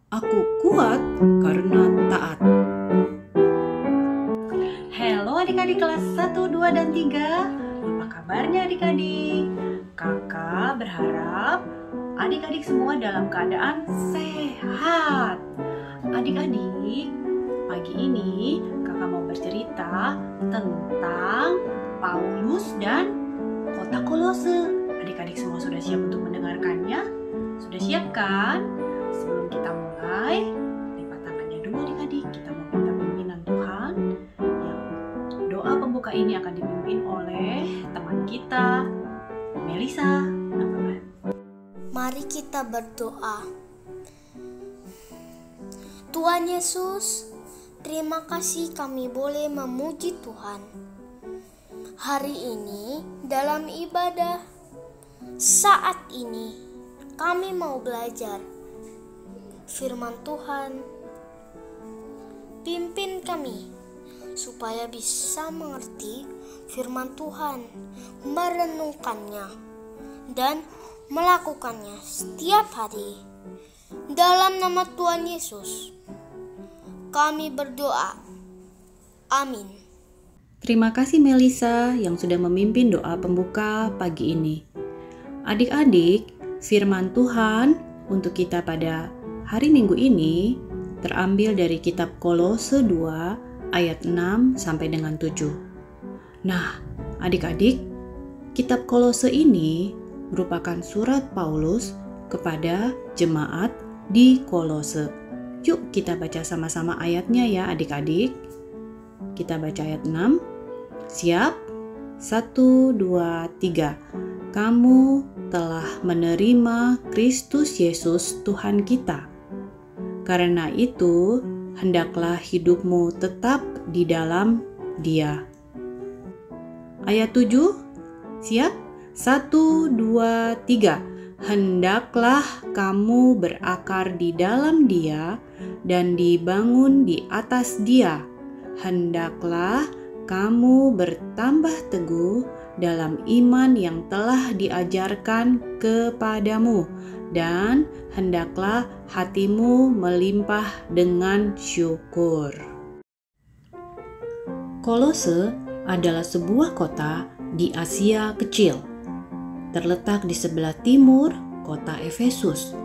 Aku kuat karena taat. Halo adik-adik kelas 1, 2, dan 3. Apa kabarnya adik-adik? Kakak berharap adik-adik semua dalam keadaan sehat. Adik-adik, pagi ini kakak mau bercerita tentang Paulus dan kota Kolose. Adik-adik semua sudah siap untuk mendengarkannya? Sudah siap kan? Sebelum kita mulai, lipat tangannya dulu adik-adik. Kita mau minta pimpinan Tuhan. Doa pembuka ini akan dipimpin oleh teman kita, Melisa. Mari kita berdoa. Tuhan Yesus, terima kasih kami boleh memuji Tuhan. Hari ini dalam ibadah, saat ini kami mau belajar firman Tuhan. Pimpin kami supaya bisa mengerti firman Tuhan, merenungkannya, dan melakukannya setiap hari. Dalam nama Tuhan Yesus, kami berdoa. Amin. Terima kasih Melisa yang sudah memimpin doa pembuka pagi ini. Adik-adik, firman Tuhan untuk kita pada hari Minggu ini terambil dari kitab Kolose 2 ayat 6 sampai dengan 7. Nah, adik-adik, kitab Kolose ini merupakan surat Paulus kepada jemaat di Kolose. Yuk kita baca sama-sama ayatnya ya adik-adik. Kita baca ayat 6. Siap? 1, 2, 3. Kamu telah menerima Kristus Yesus Tuhan kita. Karena itu, hendaklah hidupmu tetap di dalam Dia. Ayat 7. Siap? 1, 2, 3. Hendaklah kamu berakar di dalam Dia dan dibangun di atas Dia. Hendaklah kamu bertambah teguh dalam iman yang telah diajarkan kepadamu, dan hendaklah hatimu melimpah dengan syukur. Kolose adalah sebuah kota di Asia Kecil. Terletak di sebelah timur kota Efesus.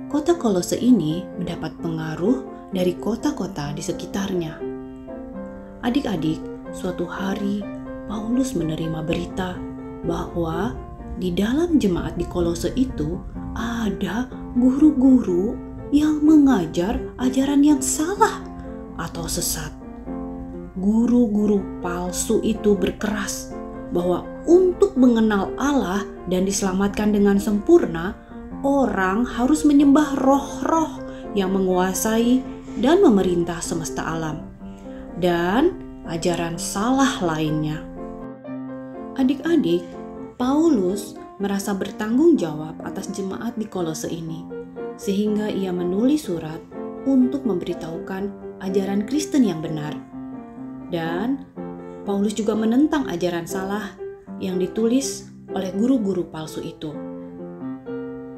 Kota Kolose ini mendapat pengaruh dari kota-kota di sekitarnya. Adik-adik, suatu hari Paulus menerima berita bahwa di dalam jemaat di Kolose itu ada guru-guru yang mengajar ajaran yang salah atau sesat. Guru-guru palsu itu berkeras bahwa untuk mengenal Allah dan diselamatkan dengan sempurna, orang harus menyembah roh-roh yang menguasai dan memerintah semesta alam, dan ajaran salah lainnya. Adik-adik, Paulus merasa bertanggung jawab atas jemaat di Kolose ini, sehingga ia menulis surat untuk memberitahukan ajaran Kristen yang benar. Dan Paulus juga menentang ajaran salah yang ditulis oleh guru-guru palsu itu.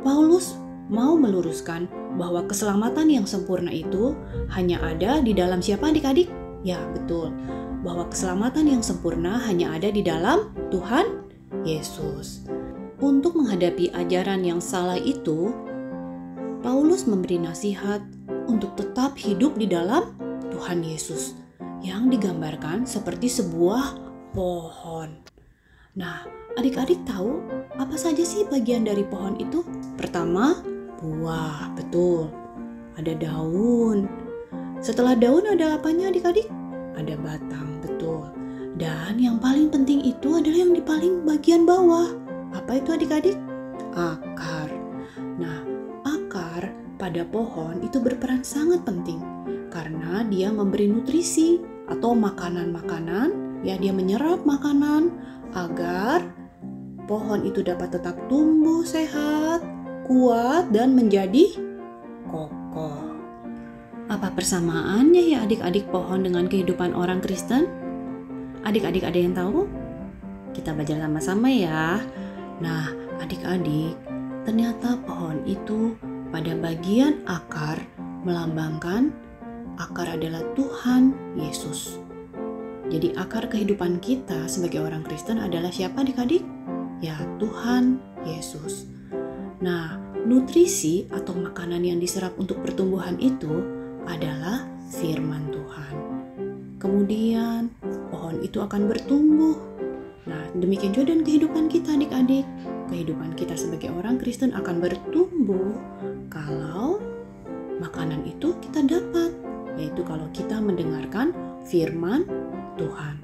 Paulus mau meluruskan bahwa keselamatan yang sempurna itu hanya ada di dalam siapa adik-adik? Ya, betul. Bahwa keselamatan yang sempurna hanya ada di dalam Tuhan Yesus. Untuk menghadapi ajaran yang salah itu, Paulus memberi nasihat untuk tetap hidup di dalam Tuhan Yesus, yang digambarkan seperti sebuah pohon. Nah, adik-adik tahu apa saja sih bagian dari pohon itu? Pertama, buah, betul. Ada daun. Setelah daun ada apanya adik-adik? Ada batang, betul. Dan yang paling penting itu adalah yang di paling bagian bawah. Apa itu adik-adik? Akar. Nah, akar pada pohon itu berperan sangat penting karena dia memberi nutrisi atau makanan-makanan, ya dia menyerap makanan agar pohon itu dapat tetap tumbuh sehat, kuat, dan menjadi kokoh. Apa persamaannya ya adik-adik pohon dengan kehidupan orang Kristen? Adik-adik ada yang tahu? Kita belajar sama-sama ya. Nah, adik-adik, ternyata pohon itu pada bagian akar melambangkan akar adalah Tuhan Yesus. Jadi akar kehidupan kita sebagai orang Kristen adalah siapa adik-adik? Ya, Tuhan Yesus. Nah, nutrisi atau makanan yang diserap untuk pertumbuhan itu adalah firman Tuhan. Kemudian pohon itu akan bertumbuh. Nah, demikian juga dengan kehidupan kita adik-adik. Kehidupan kita sebagai orang Kristen akan bertumbuh kalau makanan itu kita dapat, yaitu kalau kita mendengarkan firman Tuhan.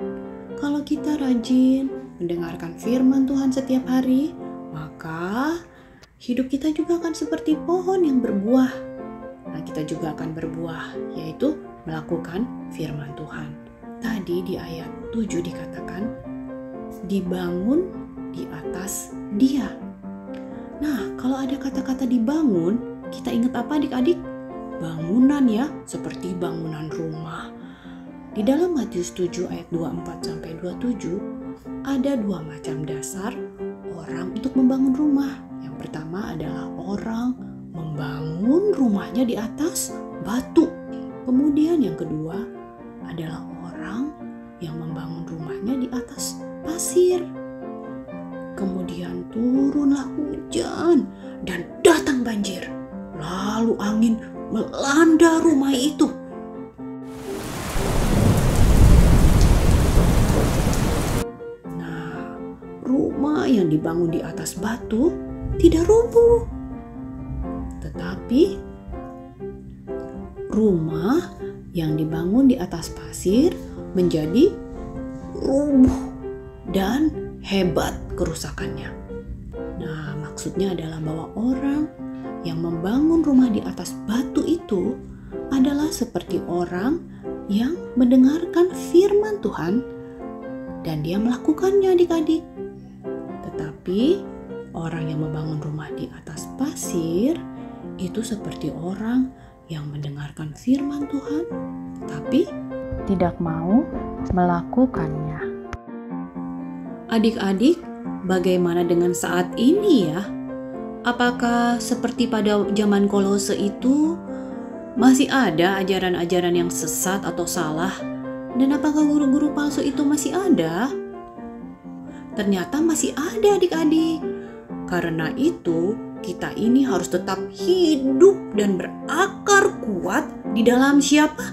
Kalau kita rajin mendengarkan firman Tuhan setiap hari, maka hidup kita juga akan seperti pohon yang berbuah. Nah, kita juga akan berbuah, yaitu melakukan firman Tuhan. Tadi di ayat 7 dikatakan, dibangun di atas Dia. Nah, kalau ada kata-kata dibangun, kita ingat apa adik-adik? Bangunan ya, seperti bangunan rumah. Di dalam Matius 7 ayat 24-27, ada dua macam dasar orang untuk membangun rumah. Yang pertama adalah orang membangun rumahnya di atas batu. Kemudian yang kedua adalah orang yang membangun rumahnya di atas pasir. Kemudian turunlah hujan dan datang banjir. Lalu angin melanda rumah itu. Nah, rumah yang dibangun di atas batu tidak rubuh. Tetapi rumah yang dibangun di atas pasir menjadi rubuh dan hebat kerusakannya. Nah, maksudnya adalah bahwa orang yang membangun rumah di atas batu itu adalah seperti orang yang mendengarkan firman Tuhan dan dia melakukannya adik-adik. Tetapi orang yang membangun rumah di atas pasir itu seperti orang yang mendengarkan firman Tuhan tetapi tidak mau melakukannya. Adik-adik, bagaimana dengan saat ini ya? Apakah seperti pada zaman Kolose itu masih ada ajaran-ajaran yang sesat atau salah? Dan apakah guru-guru palsu itu masih ada? Ternyata masih ada adik-adik. Karena itu kita ini harus tetap hidup dan berakar kuat di dalam siapa?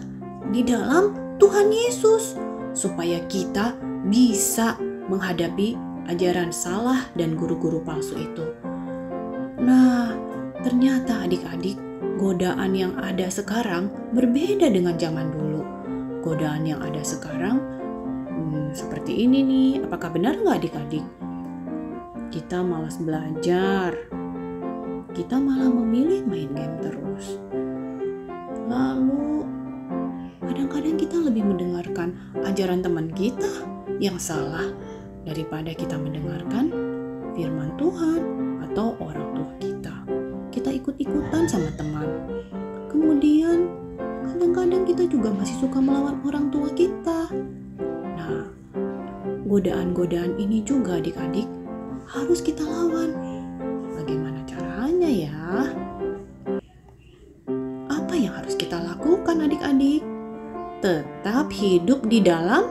Di dalam Tuhan Yesus. Supaya kita bisa menghadapi ajaran salah dan guru-guru palsu itu. Nah, ternyata adik-adik, godaan yang ada sekarang berbeda dengan zaman dulu. Godaan yang ada sekarang seperti ini nih. Apakah benar nggak adik-adik? Kita malas belajar. Kita malah memilih main game terus. Lalu, kadang-kadang kita lebih mendengarkan ajaran teman kita yang salah daripada kita mendengarkan firman Tuhan atau orang tua kita. Kita ikut-ikutan sama teman. Kemudian kadang-kadang kita juga masih suka melawan orang tua kita. Nah, godaan-godaan ini juga adik-adik harus kita lawan. Bagaimana caranya ya? Apa yang harus kita lakukan adik-adik? Tetap hidup di dalam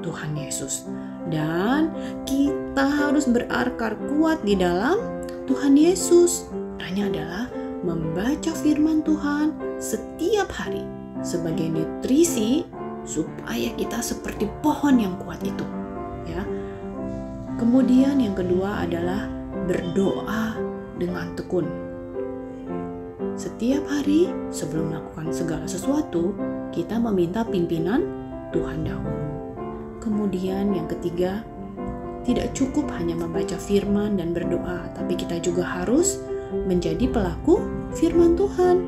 Tuhan Yesus. Dan kita harus berakar kuat di dalam Tuhan Yesus. Caranya adalah membaca firman Tuhan setiap hari sebagai nutrisi supaya kita seperti pohon yang kuat itu, ya. Kemudian yang kedua adalah berdoa dengan tekun. Setiap hari sebelum melakukan segala sesuatu, kita meminta pimpinan Tuhan dahulu. Kemudian yang ketiga, tidak cukup hanya membaca firman dan berdoa, tapi kita juga harus menjadi pelaku firman Tuhan.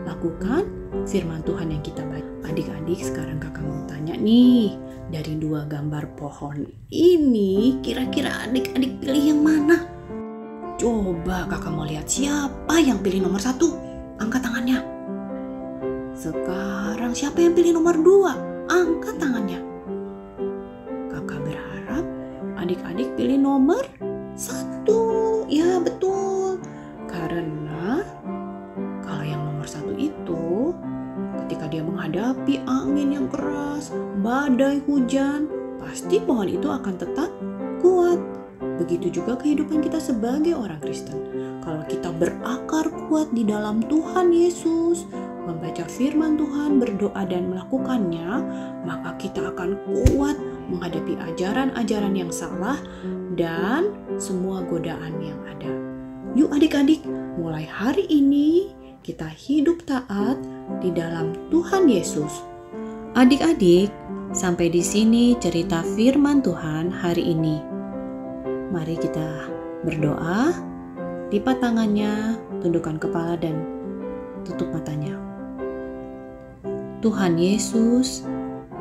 Lakukan firman Tuhan yang kita baca. Adik-adik, sekarang kakak mau tanya nih, dari dua gambar pohon ini, kira-kira adik-adik pilih yang mana? Coba kakak mau lihat siapa yang pilih nomor 1. Angkat tangannya. Sekarang siapa yang pilih nomor 2? Angkat tangannya. Kakak berharap adik-adik pilih nomor 1. Ya betul. Karena kalau yang nomor 1 itu menghadapi angin yang keras, badai hujan, pasti pohon itu akan tetap kuat. Begitu juga kehidupan kita sebagai orang Kristen. Kalau kita berakar kuat di dalam Tuhan Yesus, membaca firman Tuhan, berdoa dan melakukannya, maka kita akan kuat menghadapi ajaran-ajaran yang salah dan semua godaan yang ada. Yuk adik-adik, mulai hari ini kita hidup taat di dalam Tuhan Yesus. Adik-adik, sampai di sini cerita firman Tuhan hari ini. Mari kita berdoa, lipat tangannya, tundukkan kepala dan tutup matanya. Tuhan Yesus,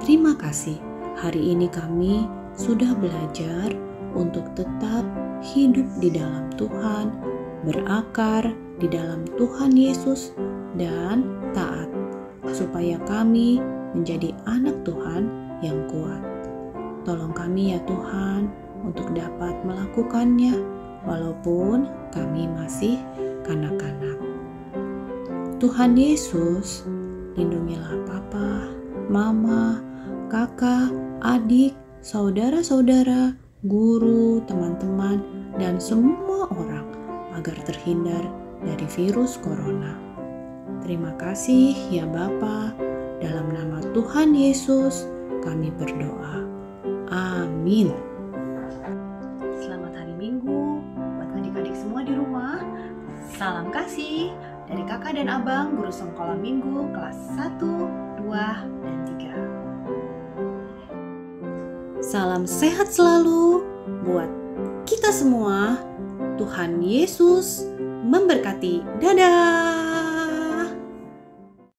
terima kasih hari ini kami sudah belajar untuk tetap hidup di dalam Tuhan, berakar di dalam Tuhan Yesus dan taat, supaya kami menjadi anak Tuhan yang kuat. Tolong kami ya Tuhan untuk dapat melakukannya walaupun kami masih kanak-kanak. Tuhan Yesus, lindungilah papa, mama, kakak, adik, saudara-saudara, guru, teman-teman, dan semua orang agar terhindar dari virus corona. Terima kasih ya Bapa, dalam nama Tuhan Yesus kami berdoa. Amin. Selamat hari Minggu buat adik-adik semua di rumah. Salam kasih dari kakak dan abang guru sekolah minggu kelas 1, 2, dan 3. Salam sehat selalu buat kita semua. Tuhan Yesus memberkati. Dadah.